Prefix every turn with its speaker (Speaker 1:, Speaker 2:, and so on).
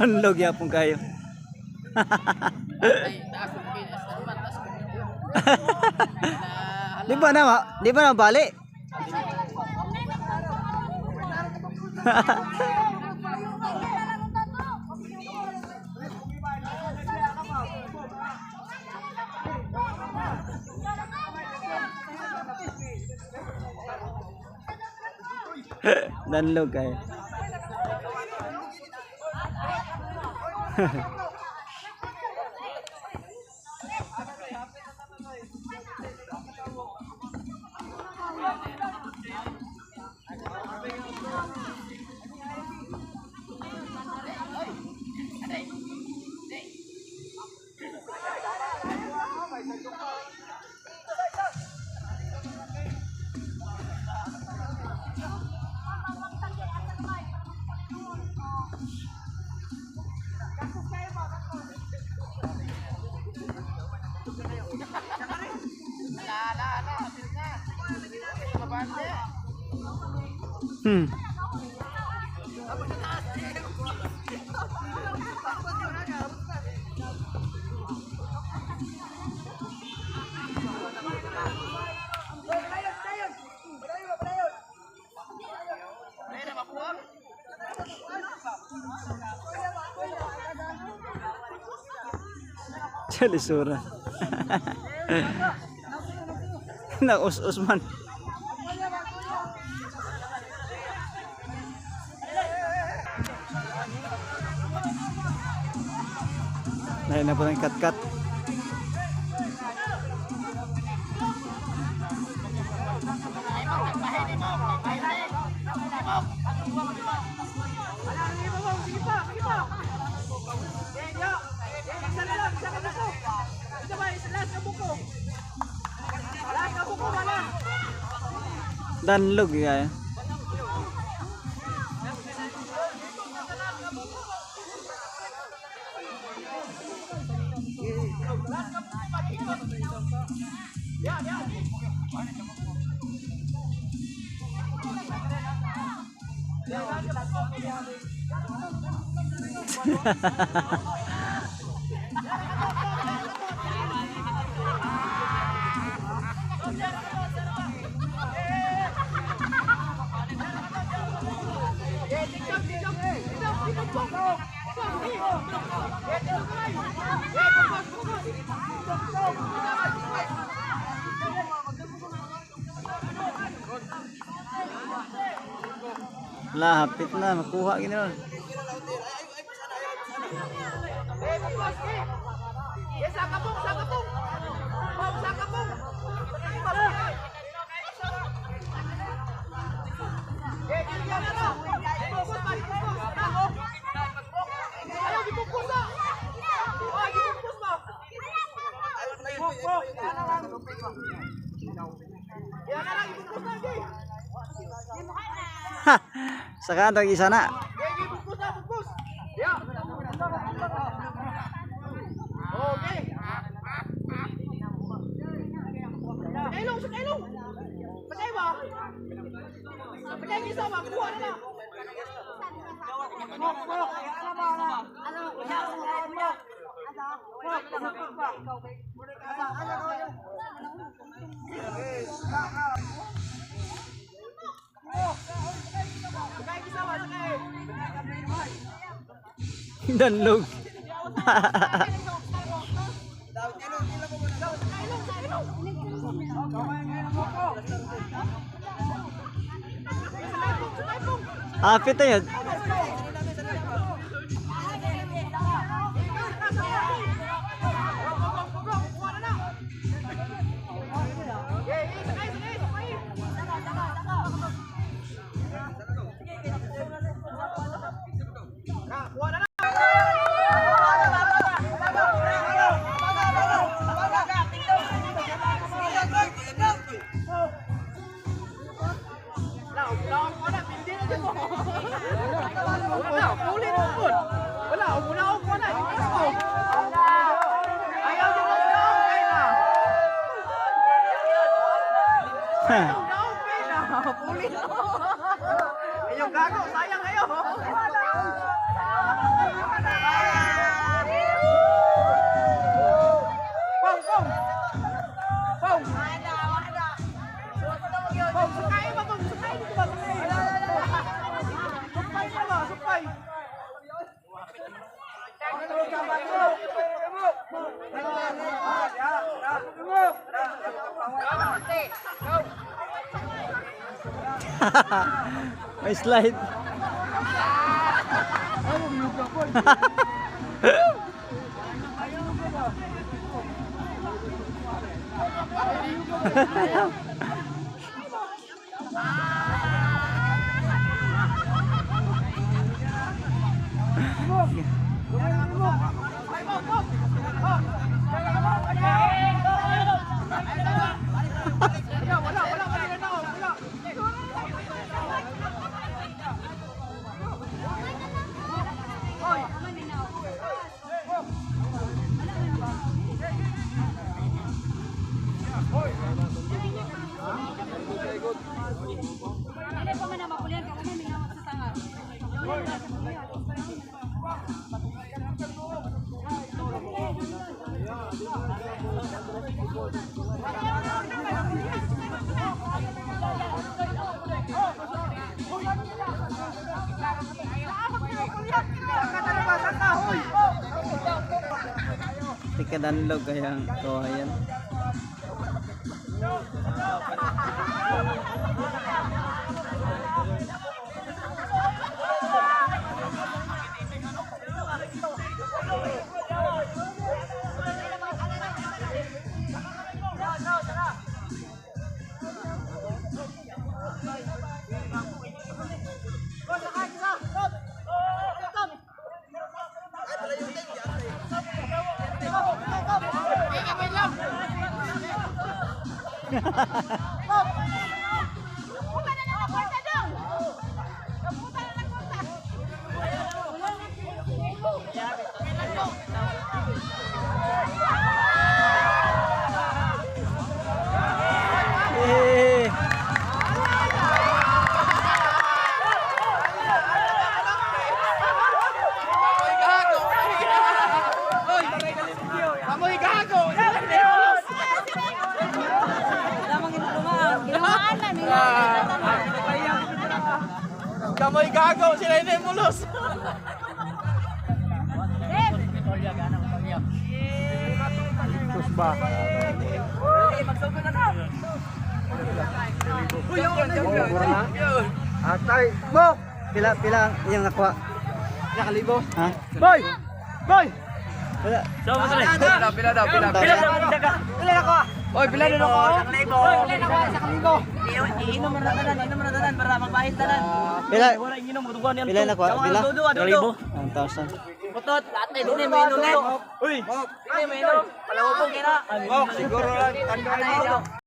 Speaker 1: Danlog yapon kayo.
Speaker 2: Ay, taas ng Pinas naman, taas ng
Speaker 1: Di ba na bali? Danlog kayo. Hmm. Lisura. Nakus-us man. Lain na po ng kat-kat. Danlog ya. Lah, hapit na, makuha gini. Saka ang isa na. Danlog. Apit na yun.
Speaker 3: Ayaw gago, sayang kayo. Pong, pong. Pong. Pong, sukay ba, pong, sukay dito ba, sukay. Sukay ka ba, sukay.
Speaker 1: May slide.
Speaker 4: Hindi pa man na mapulian ka kami minawag sa tanga.
Speaker 1: Tikadanlog kayang kawayan. Eh.
Speaker 3: Kamoy gago!
Speaker 4: Ginamaan na nila.
Speaker 3: Kamoy gago! Sila hindi mulos! Kusba. Atay mo!
Speaker 1: Pila yung nakuha.
Speaker 3: Nakalibo.
Speaker 1: Ha?
Speaker 3: Boy! Boy!
Speaker 1: Wala.
Speaker 3: Pila daw. Pila na ko. Oy, pila na ako. Nakalibo.
Speaker 2: Iinom na tanan para magbayad tanan.
Speaker 1: Pila.
Speaker 2: Wala inom mo dugon yan.
Speaker 1: Pila nakuha. Pila.
Speaker 2: Dudo.
Speaker 1: 1,000.
Speaker 2: Putot, lahat ay dinay may inom. Uy. Dinay may inom. Palawog ko kina.
Speaker 3: Siguro lang. Tanda